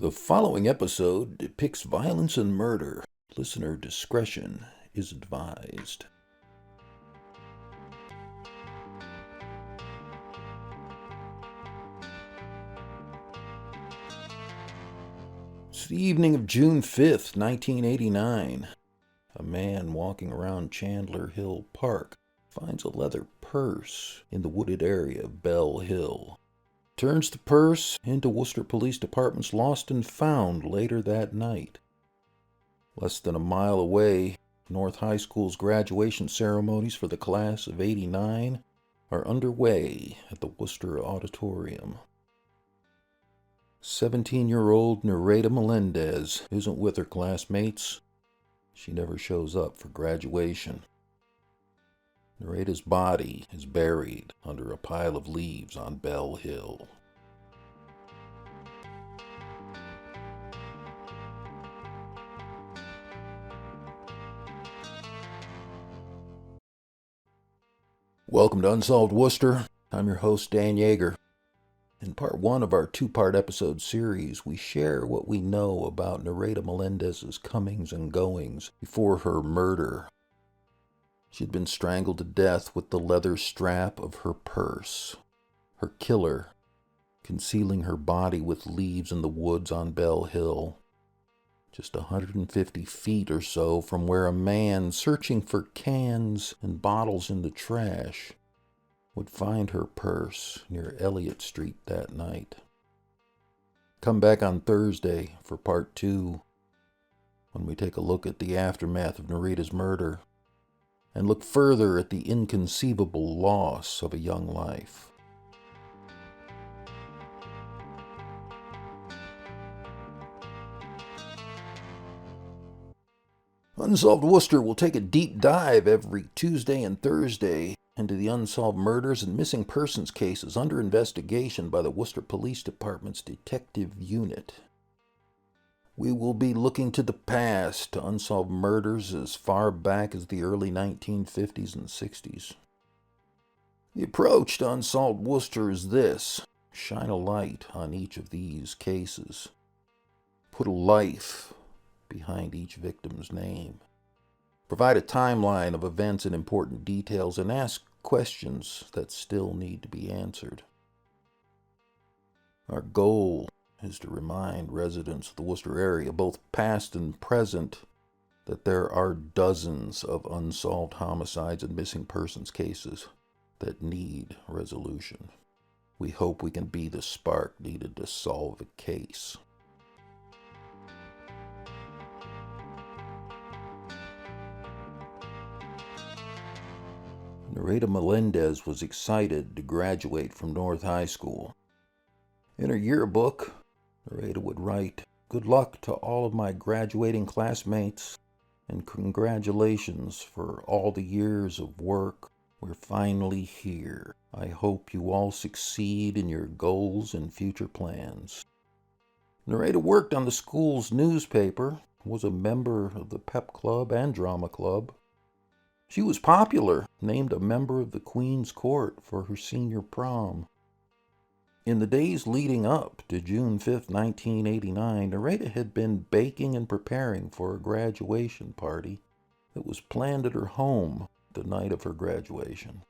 The following episode depicts violence and murder. Listener discretion is advised. It's the evening of June 5th, 1989. A man walking around Chandler Hill Park finds a leather purse in the wooded area of Bell Hill. Turns the purse into Worcester Police Department's lost and found later that night. Less than a mile away, North High School's graduation ceremonies for the class of '89 are underway at the Worcester Auditorium. 17-year-old Nereida Melendez isn't with her classmates. She never shows up for graduation. Nereida's body is buried under a pile of leaves on Bell Hill. Welcome to Unsolved Worcester. I'm your host, Dan Yeager. In part one of our two-part episode series, we share what we know about Nereida Melendez's comings and goings before her murder. She'd been strangled to death with the leather strap of her purse. Her killer, concealing her body with leaves in the woods on Bell Hill, just 150 feet or so from where a man searching for cans and bottles in the trash would find her purse near Elliott Street that night. Come back on Thursday for part two, when we take a look at the aftermath of Nereida's murder and look further at the inconceivable loss of a young life. Unsolved Worcester will take a deep dive every Tuesday and Thursday into the unsolved murders and missing persons cases under investigation by the Worcester Police Department's Detective Unit. We will be looking to the past, to unsolved murders as far back as the early 1950s and 60s. The approach to Unsolved Worcester is this: shine a light on each of these cases. Put a life behind each victim's name. Provide a timeline of events and important details, and ask questions that still need to be answered. Our goal is to remind residents of the Worcester area, both past and present, that there are dozens of unsolved homicides and missing persons cases that need resolution. We hope we can be the spark needed to solve a case. Nereida Melendez was excited to graduate from North High School. In her yearbook, Nereida would write, "Good luck to all of my graduating classmates, and congratulations for all the years of work. We're finally here. I hope you all succeed in your goals and future plans." Nereida worked on the school's newspaper, was a member of the pep club and drama club. She was popular, named a member of the Queen's Court for her senior prom. In the days leading up to June 5th, 1989, Nereida had been baking and preparing for a graduation party that was planned at her home the night of her graduation.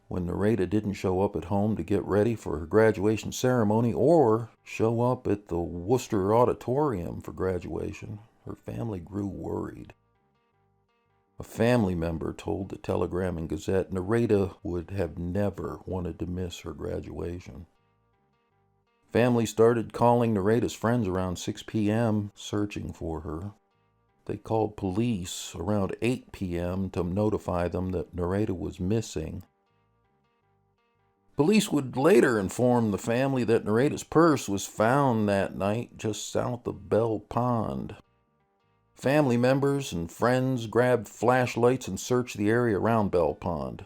When Nereida didn't show up at home to get ready for her graduation ceremony or show up at the Worcester Auditorium for graduation, her family grew worried. A family member told the Telegram and Gazette Nereida would have never wanted to miss her graduation. Family started calling Nereida's friends around 6 p.m., searching for her. They called police around 8 p.m. to notify them that Nereida was missing. Police would later inform the family that Nereida's purse was found that night just south of Bell Pond. Family members and friends grabbed flashlights and searched the area around Bell Pond.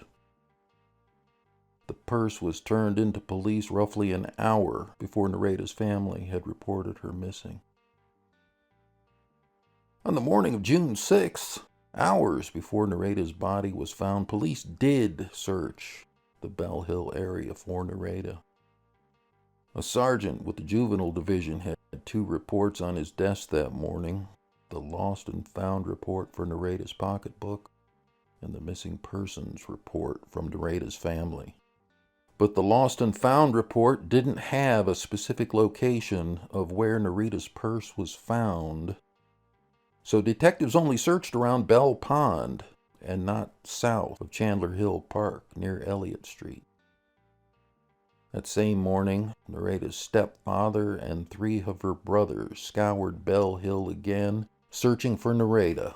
The purse was turned into police roughly an hour before Nereida's family had reported her missing. On the morning of June 6th, hours before Nereida's body was found, police did search the Bell Hill area for Nereida. A sergeant with the juvenile division had Had two reports on his desk that morning: the lost and found report for Nereida's pocketbook and the missing persons report from Nereida's family. But the lost and found report didn't have a specific location of where Nereida's purse was found, so detectives only searched around Bell Pond and not south of Chandler Hill Park near Elliott Street. That same morning, Nereida's stepfather and three of her brothers scoured Bell Hill again, searching for Nereida.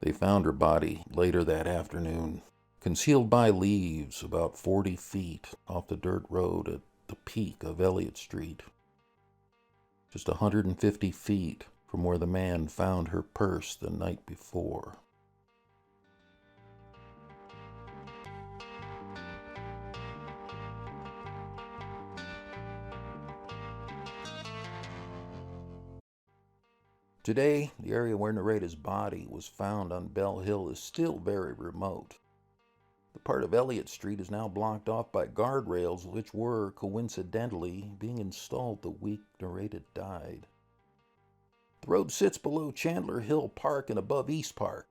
They found her body later that afternoon, concealed by leaves about 40 feet off the dirt road at the peak of Elliott Street, just 150 feet from where the man found her purse the night before. Today, the area where Nereida's body was found on Bell Hill is still very remote. The part of Elliott Street is now blocked off by guardrails which were, coincidentally, being installed the week Nereida died. The road sits below Chandler Hill Park and above East Park,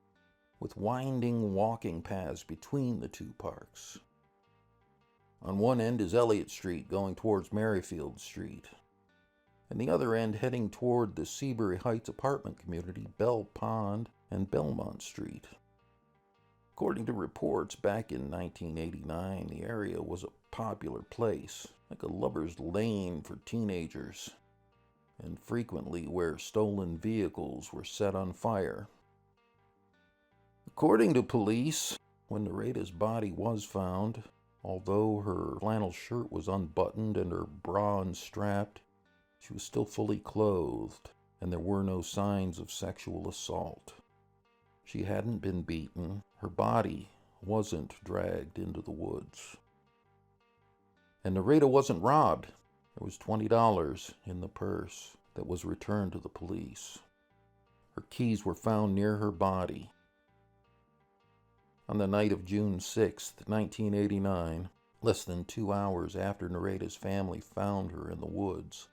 with winding walking paths between the two parks. On one end is Elliott Street going towards Merrifield Street, and the other end heading toward the Seabury Heights apartment community, Bell Pond and Belmont Street. According to reports, back in 1989, the area was a popular place, like a lover's lane for teenagers, and frequently where stolen vehicles were set on fire. According to police, when Nereida's body was found, although her flannel shirt was unbuttoned and her bra unstrapped, she was still fully clothed, and there were no signs of sexual assault. She hadn't been beaten. Her body wasn't dragged into the woods. And Nereida wasn't robbed. There was $20 in the purse that was returned to the police. Her keys were found near her body. On the night of June 6, 1989, less than 2 hours after Nereida's family found her in the woods,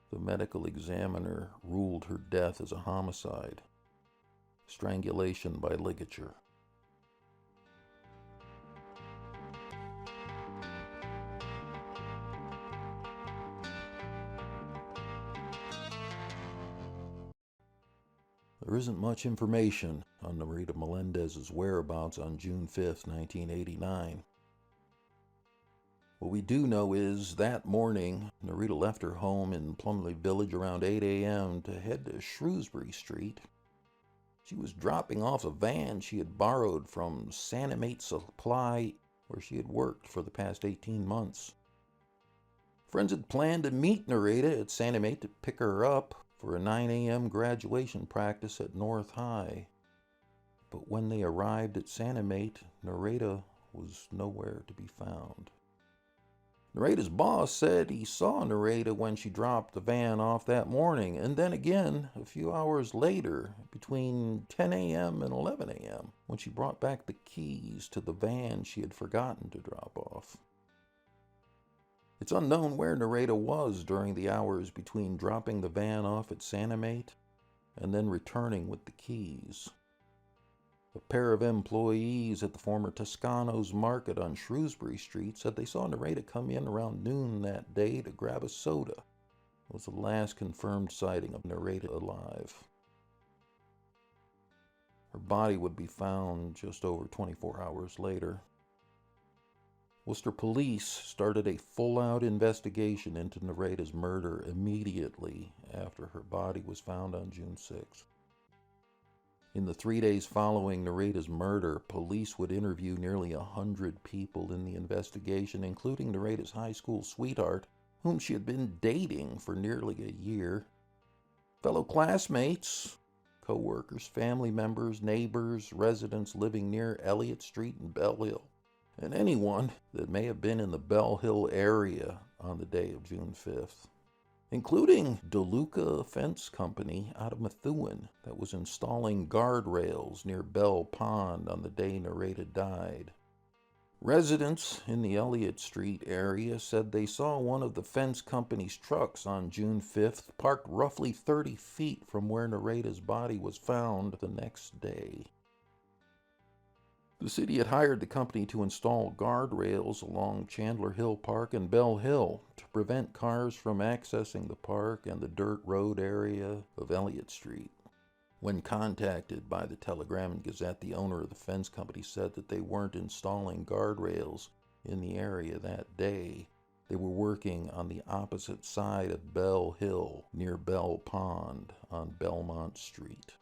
the medical examiner ruled her death as a homicide, strangulation by ligature. There isn't much information on Nereida Melendez's whereabouts on June 5, 1989. What we do know is that morning, Nereida left her home in Plumley Village around 8 a.m. to head to Shrewsbury Street. She was dropping off a van she had borrowed from Sanimate Supply, where she had worked for the past 18 months. Friends had planned to meet Nereida at Sanimate to pick her up for a 9 a.m. graduation practice at North High. But when they arrived at Sanimate, Nereida was nowhere to be found. Nereida's boss said he saw Nereida when she dropped the van off that morning, and then again a few hours later, between 10 a.m. and 11 a.m., when she brought back the keys to the van she had forgotten to drop off. It's unknown where Nereida was during the hours between dropping the van off at Sanimate and then returning with the keys. A pair of employees at the former Toscano's Market on Shrewsbury Street said they saw Nereida come in around noon that day to grab a soda. It was the last confirmed sighting of Nereida alive. Her body would be found just over 24 hours later. Worcester police started a full-out investigation into Nereida's murder immediately after her body was found on June 6th. In the 3 days following Nereida's murder, police would interview nearly 100 people in the investigation, including Nereida's high school sweetheart, whom she had been dating for nearly a year, fellow classmates, co-workers, family members, neighbors, residents living near Elliott Street and Bell Hill, and anyone that may have been in the Bell Hill area on the day of June 5th. Including DeLuca Fence Company out of Methuen that was installing guardrails near Bell Pond on the day Nereida died. Residents in the Elliott Street area said they saw one of the fence company's trucks on June 5th parked roughly 30 feet from where Nereida's body was found the next day. The city had hired the company to install guardrails along Chandler Hill Park and Bell Hill to prevent cars from accessing the park and the dirt road area of Elliott Street. When contacted by the Telegram and Gazette, the owner of the fence company said that they weren't installing guardrails in the area that day. They were working on the opposite side of Bell Hill, near Bell Pond on Belmont Street.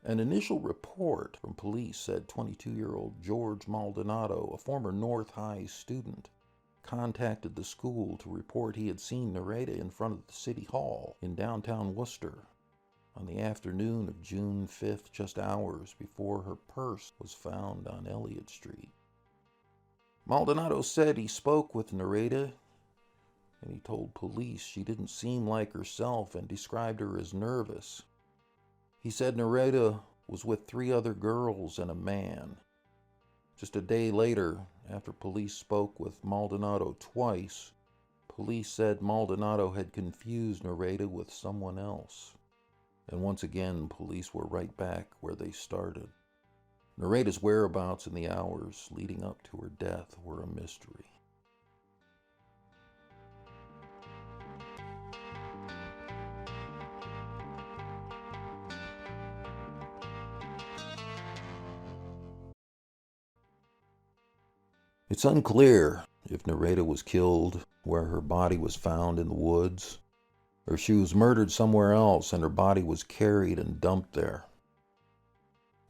An initial report from police said 22-year-old George Maldonado, a former North High student, contacted the school to report he had seen Nereida in front of the City Hall in downtown Worcester on the afternoon of June 5th, just hours before her purse was found on Elliott Street. Maldonado said he spoke with Nereida, and he told police she didn't seem like herself and described her as nervous. He said Nereida was with 3 other girls and a man. Just a day later, after police spoke with Maldonado twice, police said Maldonado had confused Nereida with someone else. And once again, police were right back where they started. Nereida's whereabouts in the hours leading up to her death were a mystery. It's unclear if Nereida was killed where her body was found in the woods, or she was murdered somewhere else and her body was carried and dumped there.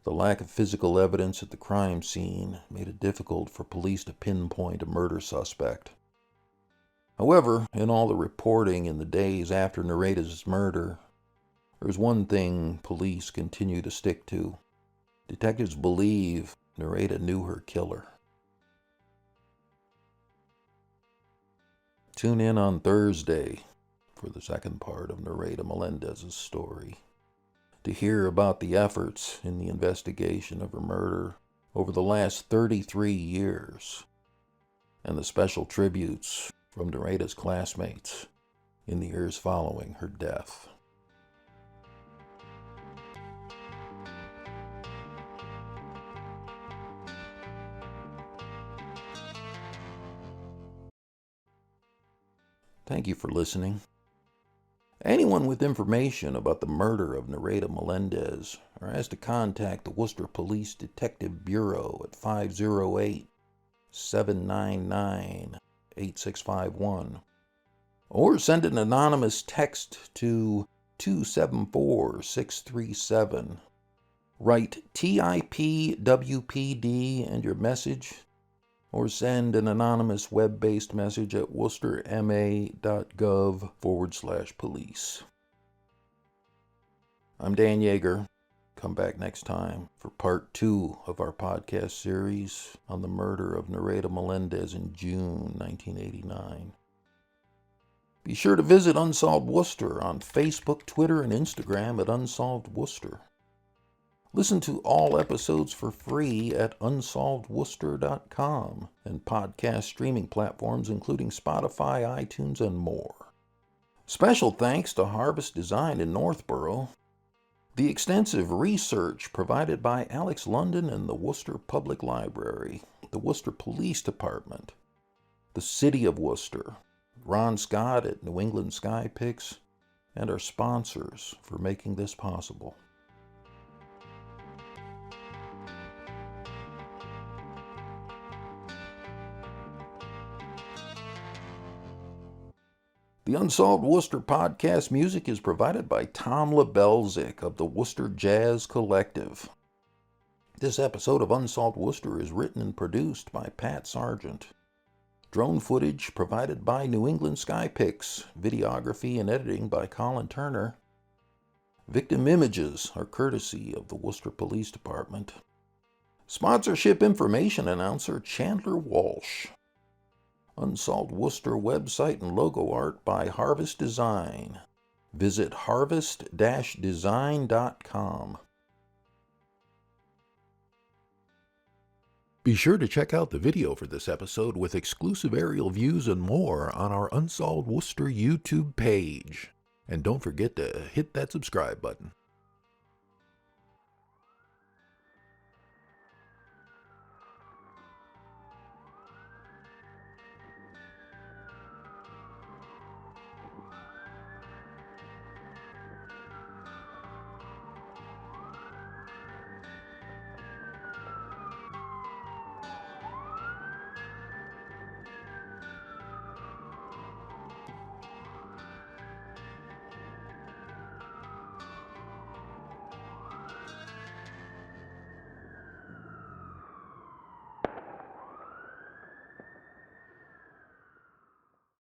The lack of physical evidence at the crime scene made it difficult for police to pinpoint a murder suspect. However, in all the reporting in the days after Nereida's murder, there's one thing police continue to stick to. Detectives believe Nereida knew her killer. Tune in on Thursday for the second part of Nereida Melendez's story to hear about the efforts in the investigation of her murder over the last 33 years and the special tributes from Nereida's classmates in the years following her death. Thank you for listening. Anyone with information about the murder of Nereida Melendez are asked to contact the Worcester Police Detective Bureau at 508-799-8651 or send an anonymous text to 274-637. Write TIPWPD and your message, or send an anonymous web-based message at worcesterma.gov/police. I'm Dan Yeager. Come back next time for part 2 of our podcast series on the murder of Nereida Melendez in June 1989. Be sure to visit Unsolved Worcester on Facebook, Twitter, and Instagram at Unsolved Worcester. Listen to all episodes for free at unsolvedworcester.com and podcast streaming platforms including Spotify, iTunes, and more. Special thanks to Harvest Design in Northborough. The extensive research provided by Alex London and the Worcester Public Library, the Worcester Police Department, the City of Worcester, Ron Scott at New England Sky Picks, and our sponsors for making this possible. The Unsolved Worcester podcast music is provided by Tom LaBelzik of the Worcester Jazz Collective. This episode of Unsolved Worcester is written and produced by Pat Sargent. Drone footage provided by New England Sky Picks. Videography and editing by Colin Turner. Victim images are courtesy of the Worcester Police Department. Sponsorship information announcer Chandler Walsh. Unsolved Worcester website and logo art by Harvest Design. Visit harvest-design.com. Be sure to check out the video for this episode with exclusive aerial views and more on our Unsolved Worcester YouTube page. And don't forget to hit that subscribe button.